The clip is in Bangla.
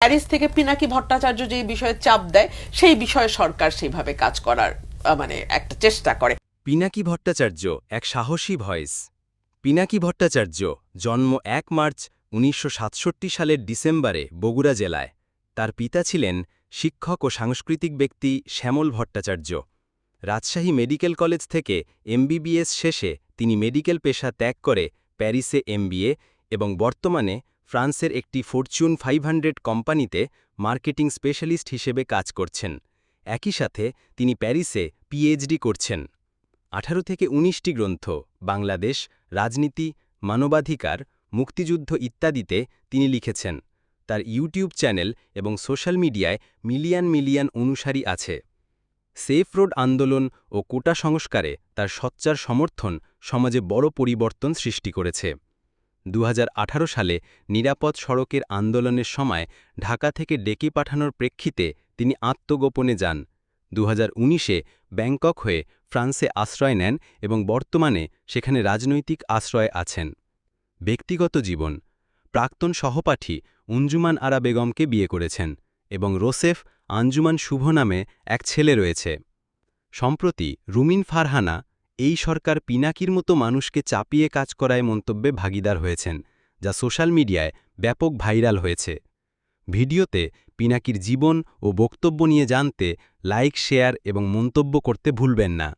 প্যারিস থেকে পিনাকি ভট্টাচার্য যে বিষয়ে চাপ দেয় সেই বিষয়ে সরকার সেইভাবে কাজ করার মানে একটা চেষ্টা করে। পিনাকি ভট্টাচার্য এক সাহসী ভয়েস। পিনাকি ভট্টাচার্য জন্ম ১ মার্চ ১৯৬৭ সালের ডিসেম্বরে বগুড়া জেলায়। তার পিতা ছিলেন শিক্ষক ও সাংস্কৃতিক ব্যক্তি শ্যামল ভট্টাচার্য। রাজশাহী মেডিকেল কলেজ থেকে এমবিবিএস শেষে তিনি মেডিকেল পেশা ত্যাগ করে প্যারিসে এমবিএ এবং বর্তমানে ফ্রান্সের একটি ফরচুন 500 কোম্পানিতে মার্কেটিং স্পেশালিস্ট হিসেবে কাজ করছেন। একই সাথে তিনি প্যারিসে পিএইচডি করছেন। ১৮ থেকে ১৯টি গ্রন্থ বাংলাদেশ, রাজনীতি, মানবাধিকার, মুক্তিযুদ্ধ ইত্যাদিতে তিনি লিখেছেন। তার ইউটিউব চ্যানেল এবং সোশ্যাল মিডিয়ায় মিলিয়ন মিলিয়ন অনুসারী আছে। সেফ রোড আন্দোলন ও কোটা সংস্কারে তার সোচ্চার সমর্থন সমাজে বড় পরিবর্তন সৃষ্টি করেছে। ২০১৮ সালে নিরাপদ সড়কের আন্দোলনের সময় ঢাকা থেকে ডেকে পাঠানোর প্রেক্ষিতে তিনি আত্মগোপনে যান। ২০১৯-এ ব্যাংকক হয়ে ফ্রান্সে আশ্রয় নেন এবং বর্তমানে সেখানে রাজনৈতিক আশ্রয়ে আছেন। ব্যক্তিগত জীবন: প্রাক্তন সহপাঠী অঞ্জুমান আরা বেগমকে বিয়ে করেছেন এবং রোসেফ আঞ্জুমান শুভ নামে এক ছেলে রয়েছে। সম্প্রতি রুমিন ফারহানা এই সরকার পিনাকির মতো মানুষকে চাপিয়ে কাজ করায় মন্তব্যে ভাগিদার হয়েছেন, যা সোশ্যাল মিডিয়ায় ব্যাপক ভাইরাল হয়েছে। ভিডিওতে পিনাকির জীবন ও বক্তব্য নিয়ে জানতে লাইক, শেয়ার এবং মন্তব্য করতে ভুলবেন না।